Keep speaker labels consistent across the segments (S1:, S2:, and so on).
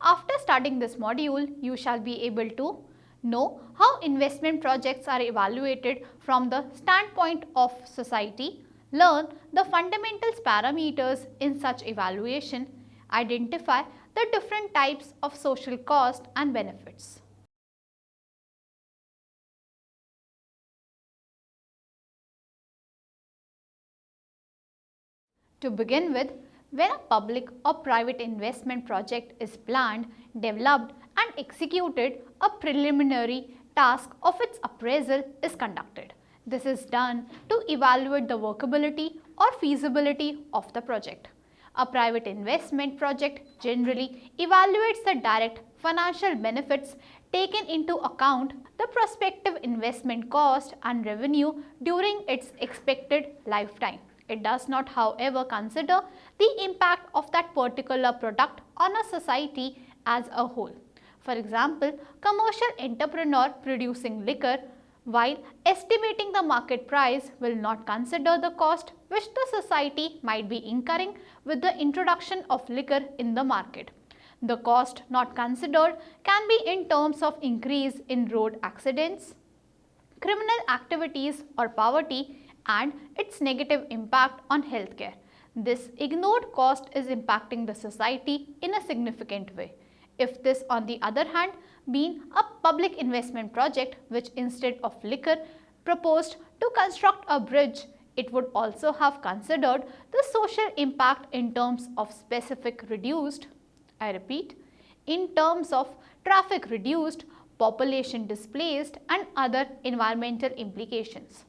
S1: After studying this module, you shall be able to know how investment projects are evaluated from the standpoint of society, learn the fundamentals parameters in such evaluation, identify the different types of social cost and benefits. To begin with, when a public or private investment project is planned, developed and executed, a preliminary task of its appraisal is conducted. This is done to evaluate the workability or feasibility of the project. A private investment project generally evaluates the direct financial benefits taken into account the prospective investment cost and revenue during its expected lifetime. It does not, however, consider the impact of that particular product on a society as a whole. For example, commercial entrepreneur producing liquor, while estimating the market price, will not consider the cost which the society might be incurring with the introduction of liquor in the market. The cost not considered can be in terms of increase in road accidents, criminal activities or poverty, and its negative impact on healthcare. This ignored cost is impacting the society in a significant way. If this, on the other hand, been a public investment project which instead of liquor proposed to construct a bridge, it would also have considered the social impact in terms of specific reduced, I repeat, in terms of traffic reduced, population displaced and other environmental implications.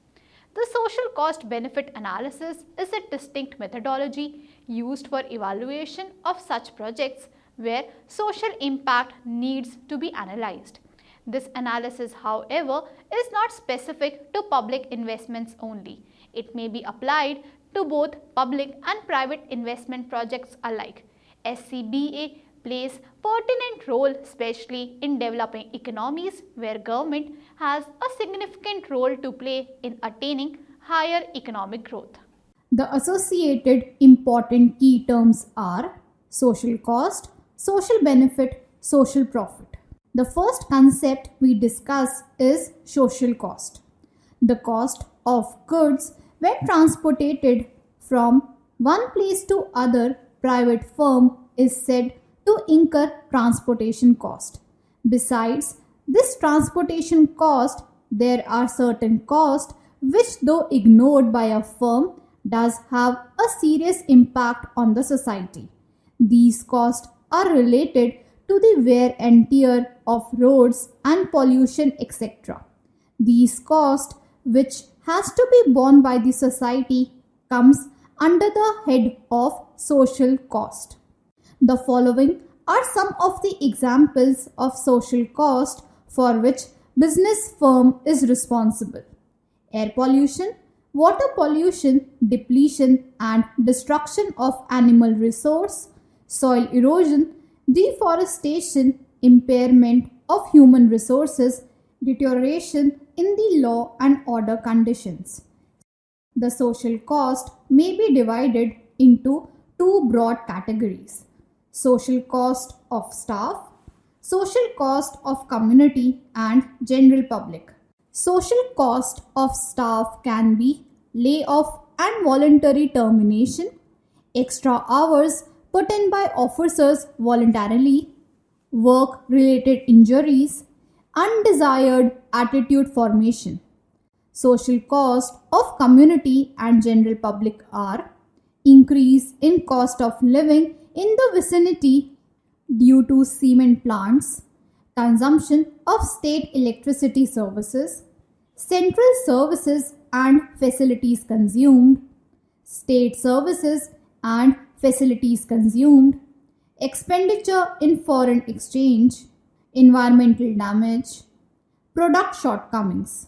S1: The social cost benefit analysis is a distinct methodology used for evaluation of such projects where social impact needs to be analyzed. This analysis, however, is not specific to public investments only. It may be applied to both public and private investment projects alike. SCBA plays pertinent role especially in developing economies where government has a significant role to play in attaining higher economic growth.
S2: The associated important key terms are social cost, social benefit, social profit. The first concept we discuss is social cost. The cost of goods when transported from one place to other private firm is said to incur transportation cost. Besides this transportation cost, there are certain costs which, though ignored by a firm, does have a serious impact on the society. These costs are related to the wear and tear of roads and pollution, etc. These costs, which has to be borne by the society, comes under the head of social cost. The following are some of the examples of social cost for which business firm is responsible: air pollution, water pollution, depletion and destruction of animal resource, soil erosion, deforestation, impairment of human resources, deterioration in the law and order conditions. The social cost may be divided into two broad categories: social cost of staff, social cost of community and general public. Social cost of staff can be layoff and voluntary termination, extra hours put in by officers voluntarily, work-related injuries, undesired attitude formation. Social cost of community and general public are increase in cost of living in the vicinity due to cement plants, consumption of state electricity services, central services and facilities consumed, state services and facilities consumed, expenditure in foreign exchange, environmental damage, product shortcomings.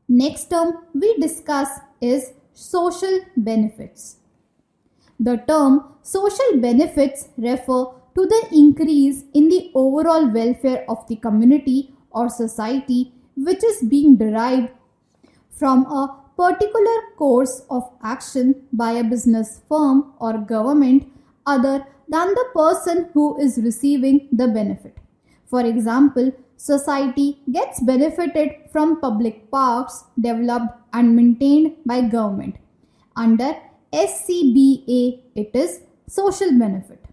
S2: Next term we discuss is social benefits. The term social benefits refer to the increase in the overall welfare of the community or society which is being derived from a particular course of action by a business firm or government other than the person who is receiving the benefit. For example, society gets benefited from public parks developed and maintained by government. Under SCBA, it is social benefit.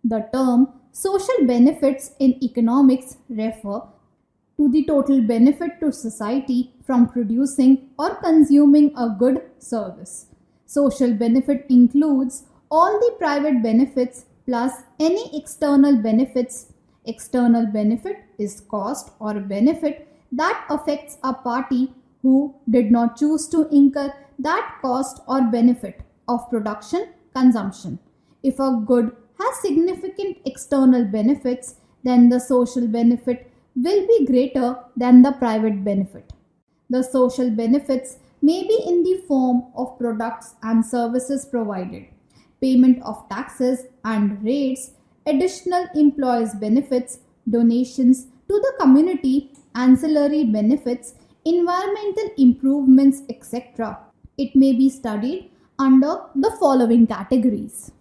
S2: The term social benefits in economics refer to the total benefit to society from producing or consuming a good service. Social benefit includes all the private benefits plus any external benefits. External benefit is cost or benefit that affects a party who did not choose to incur that cost or benefit of production consumption. If a good has significant external benefits, then the social benefit will be greater than the private benefit. The social benefits may be in the form of products and services provided, payment of taxes and rates, additional employees' benefits, donations to the community, ancillary benefits, environmental improvements, etc. It may be studied under the following categories.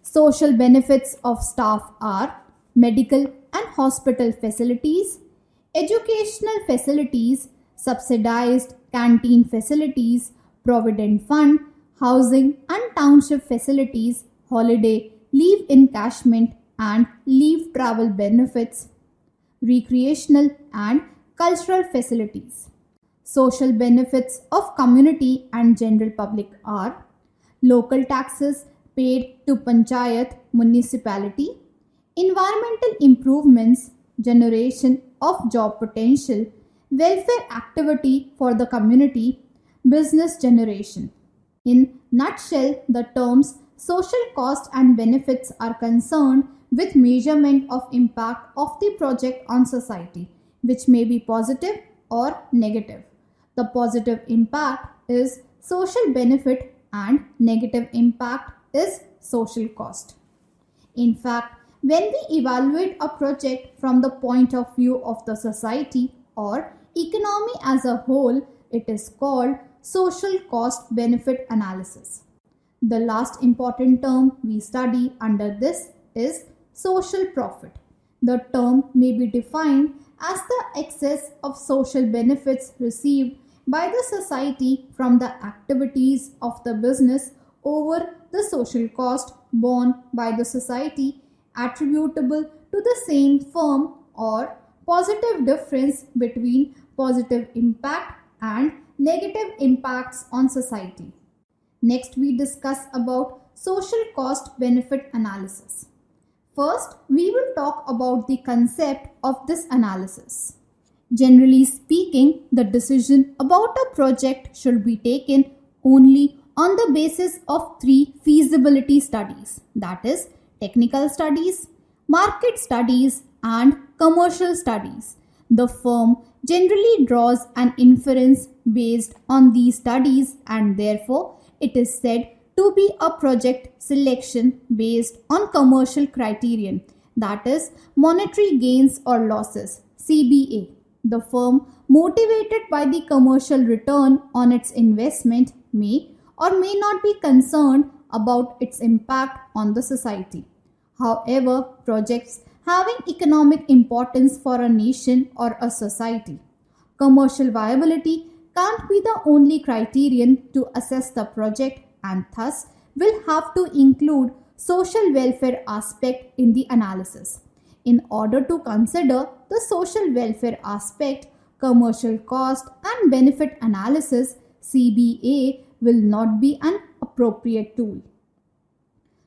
S2: Social benefits of staff are medical and hospital facilities, educational facilities, subsidized canteen facilities, provident fund, housing and township facilities, holiday, leave encashment and leave travel benefits, recreational and cultural facilities. Social benefits of community and general public are local taxes paid to panchayat municipality, environmental improvements, generation of job potential, welfare activity for the community, business generation. In nutshell, the terms social cost and benefits are concerned with measurement of impact of the project on society, which may be positive or negative. The positive impact is social benefit and negative impact is social cost. In fact, when we evaluate a project from the point of view of the society or economy as a whole, it is called social cost benefit analysis. The last important term we study under this is social profit. The term may be defined as the excess of social benefits received by the society from the activities of the business over the social cost borne by the society attributable to the same firm, or positive difference between positive impact and negative impacts on society. Next, we discuss about social cost benefit analysis. First, we will talk about the concept of this analysis. Generally speaking, the decision about a project should be taken only on the basis of three feasibility studies, that is, technical studies, market studies, and commercial studies. The firm generally draws an inference based on these studies, and therefore it is said to be a project selection based on commercial criterion, that is, monetary gains or losses, CBA. The firm, motivated by the commercial return on its investment, may or may not be concerned about its impact on the society. However, projects having economic importance for a nation or a society, commercial viability can't be the only criterion to assess the project, and thus will have to include social welfare aspect in the analysis. In order to consider the social welfare aspect, commercial cost and benefit analysis, CBA, will not be an appropriate tool.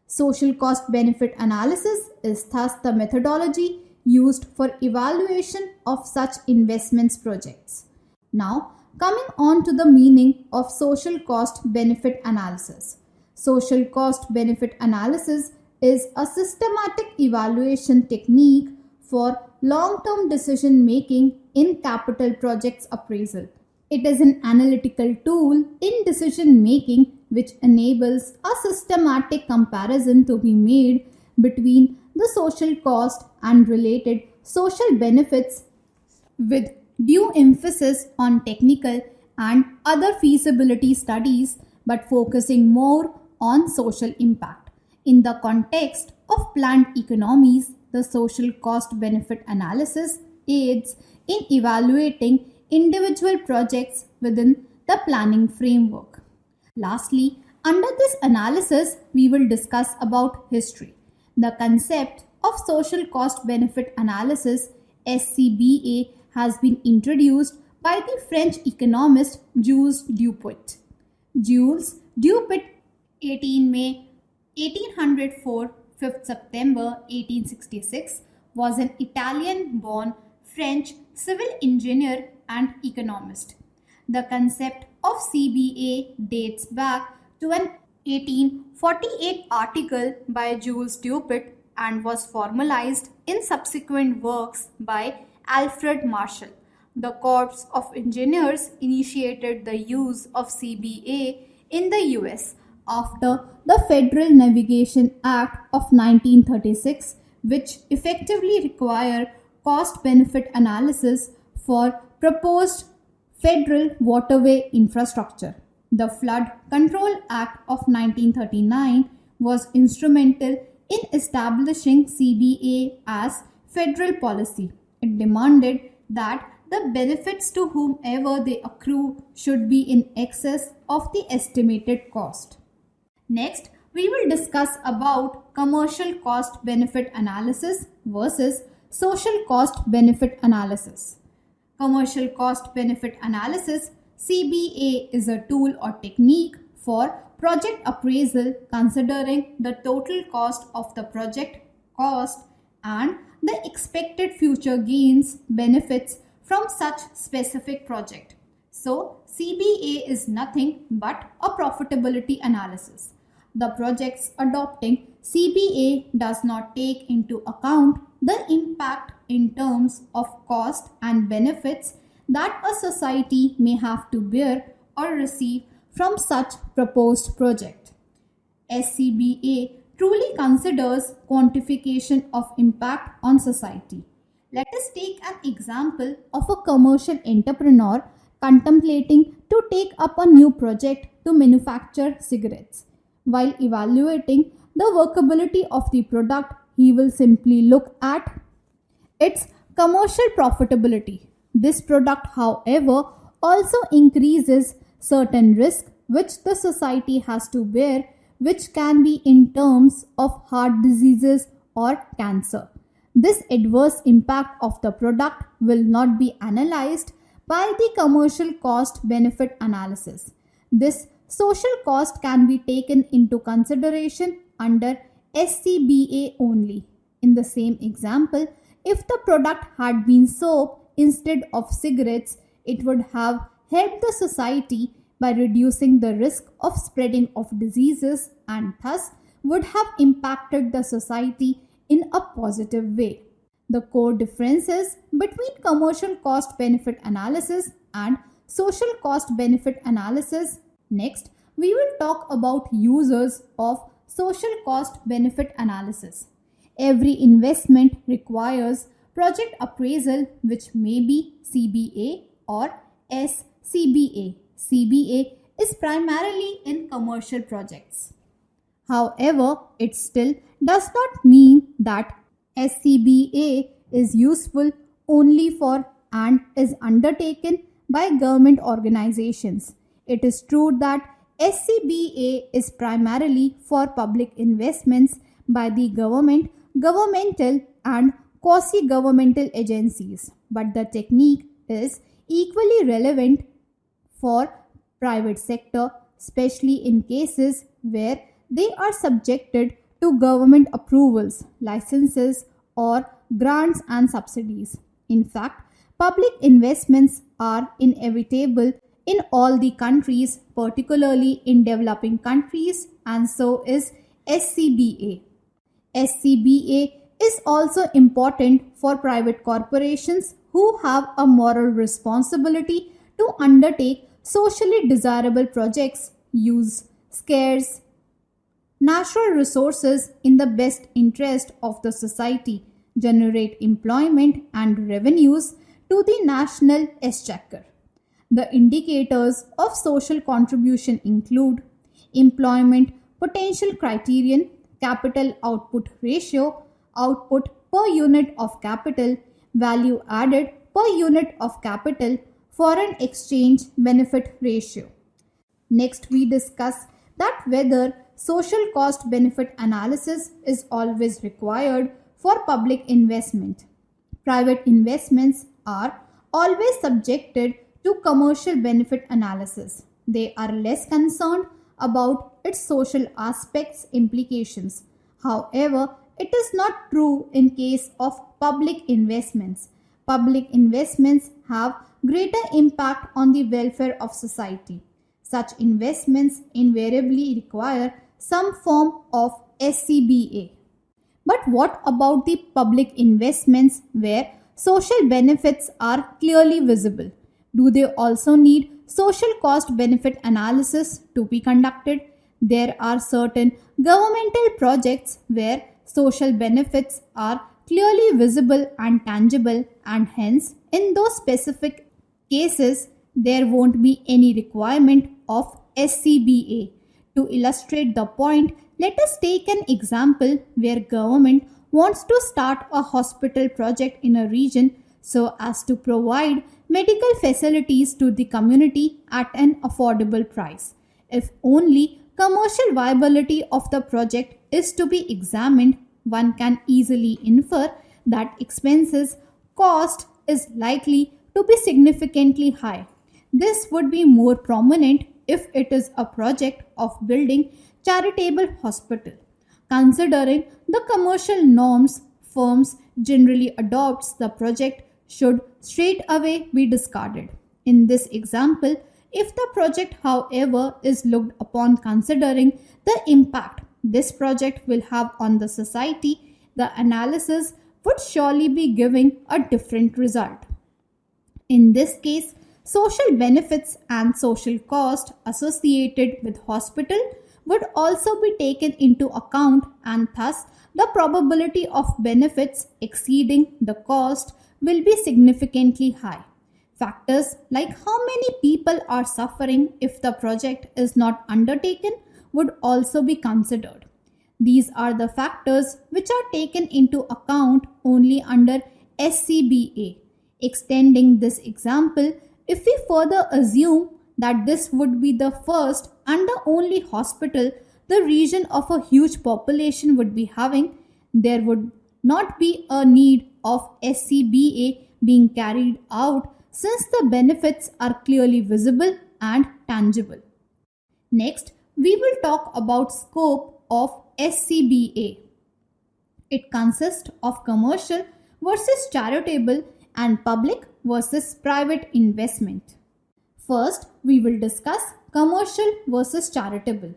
S2: Social cost benefit analysis is thus the methodology used for evaluation of such investments projects. Now, coming on to the meaning of social cost benefit analysis. Social cost benefit analysis is a systematic evaluation technique for long-term decision making in capital projects appraisal. It is an analytical tool in decision making which enables a systematic comparison to be made between the social cost and related social benefits, with due emphasis on technical and other feasibility studies, but focusing more on social impact. In the context of planned economies, the social cost benefit analysis aids in evaluating individual projects within the planning framework. Lastly, under this analysis, we will discuss about history. The concept of social cost benefit analysis (SCBA) has been introduced by the French economist Jules Dupuit. Jules Dupuit, 18 May 1804, 5th September 1866, was an Italian-born French civil engineer and economist. The concept of CBA dates back to an 1848 article by Jules Dupuit and was formalized in subsequent works by Alfred Marshall. The Corps of Engineers initiated the use of CBA in the US after the Federal Navigation Act of 1936, which effectively required cost-benefit analysis for proposed federal waterway infrastructure. The Flood Control Act of 1939 was instrumental in establishing CBA as federal policy. It demanded that the benefits to whomever they accrue should be in excess of the estimated cost. Next, we will discuss about commercial cost benefit analysis versus social cost benefit analysis. Commercial cost benefit analysis (CBA) is a tool or technique for project appraisal considering the total cost of the project cost and the expected future gains benefits from such specific project. So CBA is nothing but a profitability analysis. The projects adopting CBA does not take into account the impact in terms of cost and benefits that a society may have to bear or receive from such proposed project. SCBA truly considers quantification of impact on society. Let us take an example of a commercial entrepreneur contemplating to take up a new project to manufacture cigarettes. While evaluating the workability of the product, he will simply look at its commercial profitability. This product, however, also increases certain risks which the society has to bear, which can be in terms of heart diseases or cancer. This adverse impact of the product will not be analyzed by the commercial cost benefit analysis. This social cost can be taken into consideration under SCBA only. In the same example, if the product had been soap instead of cigarettes, it would have helped the society by reducing the risk of spreading of diseases and thus would have impacted the society in a positive way. The core differences between commercial cost benefit analysis and social cost benefit analysis. Next, we will talk about users of social cost benefit analysis. Every investment requires project appraisal, which may be CBA or SCBA. CBA is primarily in commercial projects. However, it still does not mean that SCBA is useful only for and is undertaken by government organizations. It is true that SCBA is primarily for public investments by the government, governmental and quasi-governmental agencies, but the technique is equally relevant for private sector, especially in cases where they are subjected to government approvals, licenses or grants and subsidies. In fact, public investments are inevitable in all the countries, particularly in developing countries, and so is SCBA. SCBA is also important for private corporations who have a moral responsibility to undertake socially desirable projects, use scarce natural resources in the best interest of the society, generate employment and revenues to the national exchequer. The indicators of social contribution include employment potential criterion, capital output ratio, output per unit of capital, value added per unit of capital, foreign exchange benefit ratio. Next, we discuss that whether social cost benefit analysis is always required for public investment. Private investments are always subjected to commercial benefit analysis. They are less concerned about its social aspects implications. However, it is not true in case of public investments. Public investments have greater impact on the welfare of society. Such investments invariably require some form of SCBA. But what about the public investments where social benefits are clearly visible? Do they also need social cost benefit analysis to be conducted? There are certain governmental projects where social benefits are clearly visible and tangible, and hence, in those specific cases, there won't be any requirement of SCBA. To illustrate the point, let us take an example where government wants to start a hospital project in a region so as to provide medical facilities to the community at an affordable price. If only commercial viability of the project is to be examined, one can easily infer that expenses cost is likely to be significantly high. This would be more prominent if it is a project of building charitable hospital. Considering the commercial norms firms generally adopts, the project should straight away be discarded. In this example, if the project, however, is looked upon considering the impact this project will have on the society, the analysis would surely be giving a different result. In this case, social benefits and social cost associated with hospital would also be taken into account, and thus the probability of benefits exceeding the cost will be significantly high. Factors like how many people are suffering if the project is not undertaken would also be considered. These are the factors which are taken into account only under SCBA. Extending this example, if we further assume that this would be the first and the only hospital the region of a huge population would be having, there would not be a need of SCBA being carried out since the benefits are clearly visible and tangible. Next, we will talk about scope of SCBA. It consists of commercial versus charitable and public versus private investment. First, we will discuss commercial versus charitable.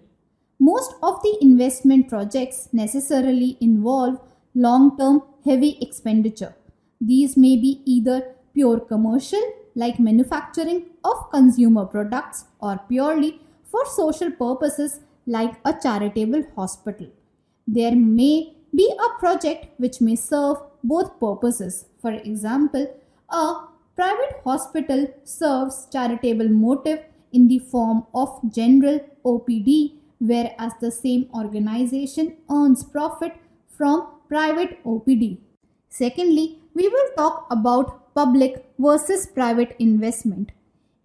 S2: Most of the investment projects necessarily involve long-term heavy expenditure. These may be either pure commercial, like manufacturing of consumer products, or purely for social purposes, like a charitable hospital. There may be a project which may serve both purposes. For example, a private hospital serves charitable motive in the form of general OPD, whereas the same organization earns profit from private OPD. Secondly, we will talk about public versus private investment.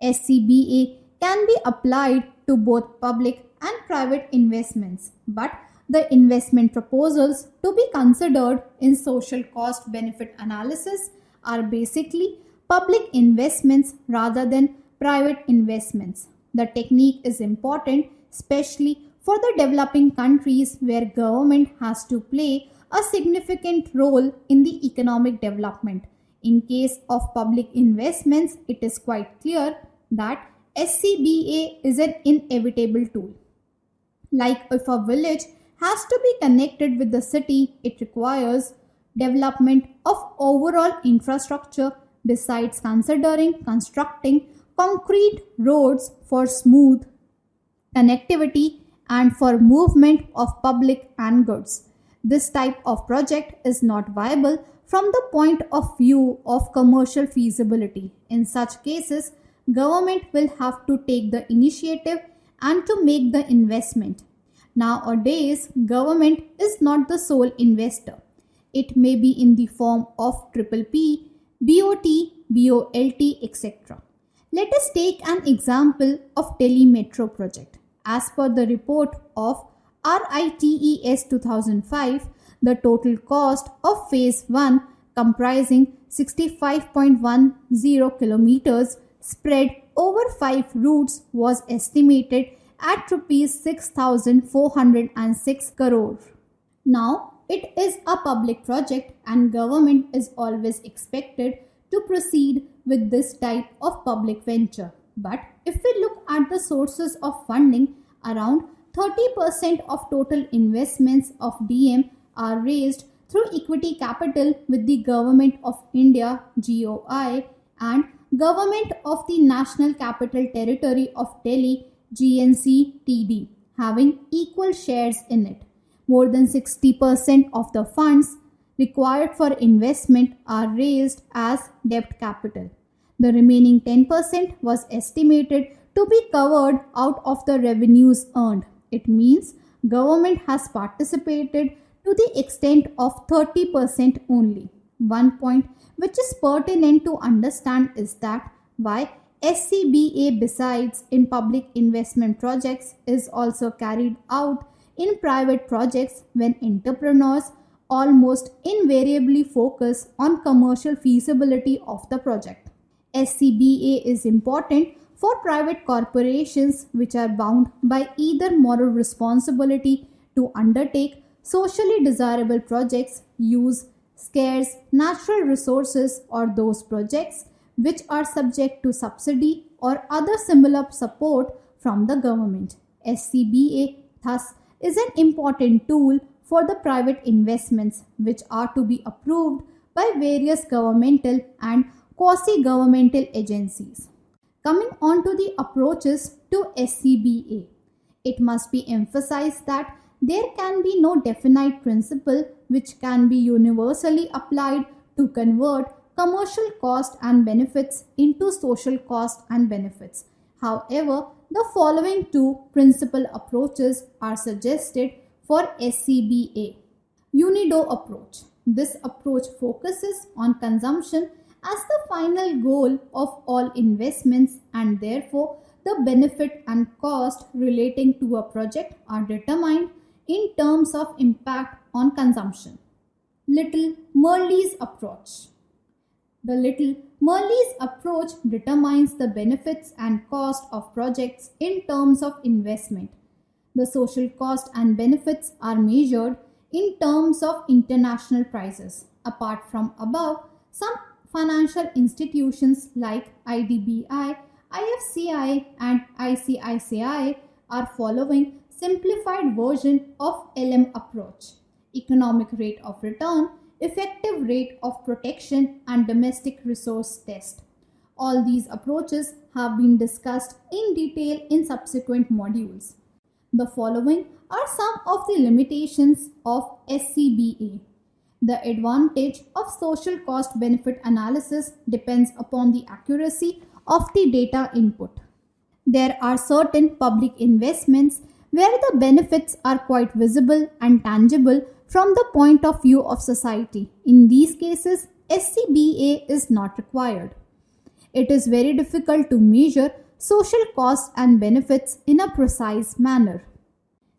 S2: SCBA can be applied to both public and private investments, but the investment proposals to be considered in social cost benefit analysis are basically public investments rather than private investments. The technique is important, especially for the developing countries where government has to play a significant role in the economic development. In case of public investments, it is quite clear that SCBA is an inevitable tool. Like if a village has to be connected with the city, it requires development of overall infrastructure besides considering constructing concrete roads for smooth connectivity and for movement of public and goods. This type of project is not viable from the point of view of commercial feasibility. In such cases, government will have to take the initiative and to make the investment. Nowadays, government is not the sole investor. It may be in the form of PPP, BOT, BOLT, etc. Let us take an example of Delhi-Metro project. As per the report of RITES 2005, the total cost of Phase 1 comprising 65.10 kilometers spread over 5 routes was estimated at rupees 6,406 crore. Now, it is a public project and government is always expected to proceed with this type of public venture. But if we look at the sources of funding, around 30% of total investments of DM are raised through equity capital with the Government of India GOI and Government of the National Capital Territory of Delhi GNCTD having equal shares in it. More than 60% of the funds required for investment are raised as debt capital. The remaining 10% was estimated to be covered out of the revenues earned. It means government has participated to the extent of 30% only. One point which is pertinent to understand is that why SCBA besides in public investment projects is also carried out in private projects when entrepreneurs almost invariably focus on commercial feasibility of the project. SCBA is important for private corporations which are bound by either moral responsibility to undertake socially desirable projects, use scarce natural resources, or those projects which are subject to subsidy or other similar support from the government. SCBA thus is an important tool for the private investments which are to be approved by various governmental and quasi-governmental agencies. Coming on to the approaches to SCBA, it must be emphasized that there can be no definite principle which can be universally applied to convert commercial cost and benefits into social cost and benefits. However, the following two principal approaches are suggested for SCBA. Unido approach. This approach focuses on consumption as the final goal of all investments and therefore the benefit and cost relating to a project are determined in terms of impact on consumption. Little Merle's approach. The Little Merle's approach determines the benefits and cost of projects in terms of investment. The social cost and benefits are measured in terms of international prices. Apart from above, some financial institutions like IDBI, IFCI and ICICI are following simplified version of LM approach: economic rate of return, effective rate of protection and domestic resource test. All these approaches have been discussed in detail in subsequent modules. The following are some of the limitations of SCBA. The advantage of social cost benefit analysis depends upon the accuracy of the data input. There are certain public investments where the benefits are quite visible and tangible from the point of view of society. In these cases, SCBA is not required. It is very difficult to measure social costs and benefits in a precise manner.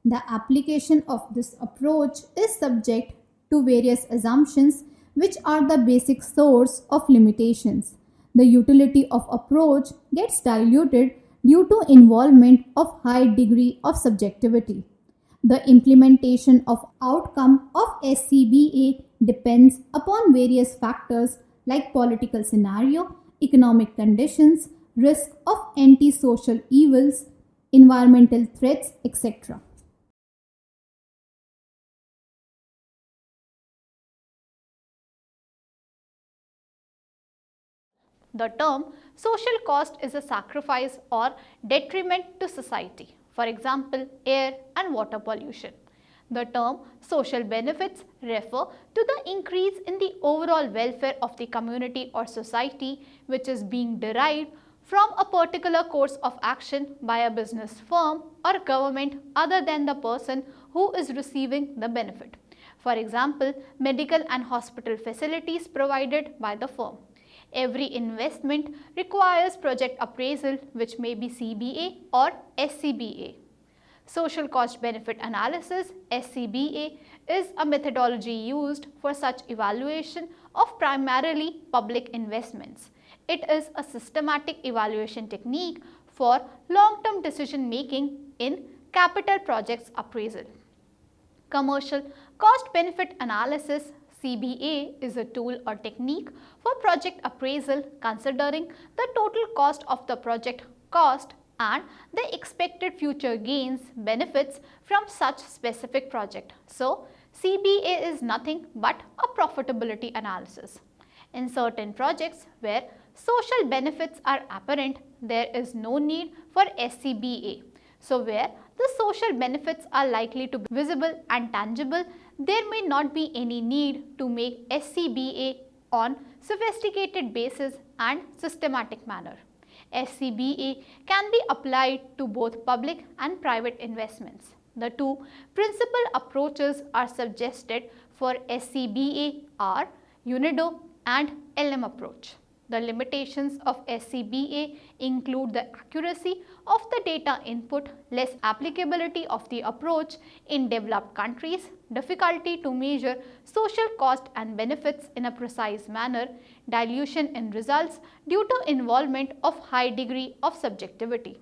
S2: The application of this approach is subject to various assumptions which are the basic source of limitations. The utility of approach gets diluted due to involvement of high degree of subjectivity. The implementation of outcome of SCBA depends upon various factors like political scenario, economic conditions, risk of anti-social evils, environmental threats, etc.
S1: The term social cost is a sacrifice or detriment to society. For example, air and water pollution. The term social benefits refer to the increase in the overall welfare of the community or society which is being derived from a particular course of action by a business firm or government other than the person who is receiving the benefit. For example, medical and hospital facilities provided by the firm. Every investment requires project appraisal, which may be CBA or SCBA. Social cost benefit analysis (SCBA) is a methodology used for such evaluation of primarily public investments. It is a systematic evaluation technique for long-term decision making in capital projects appraisal. Commercial cost benefit analysis (CBA) is a tool or technique for project appraisal considering the total cost of the project cost and the expected future gains benefits from such specific project. So, CBA is nothing but a profitability analysis. In certain projects where social benefits are apparent, there is no need for SCBA. So, where the social benefits are likely to be visible and tangible, there may not be any need to make SCBA on sophisticated basis and systematic manner. SCBA can be applied to both public and private investments. The two principal approaches are suggested for SCBA are UNIDO and LM approach. The limitations of SCBA include the accuracy of the data input, less applicability of the approach in developed countries, difficulty to measure social cost and benefits in a precise manner, dilution in results due to involvement of high degree of subjectivity.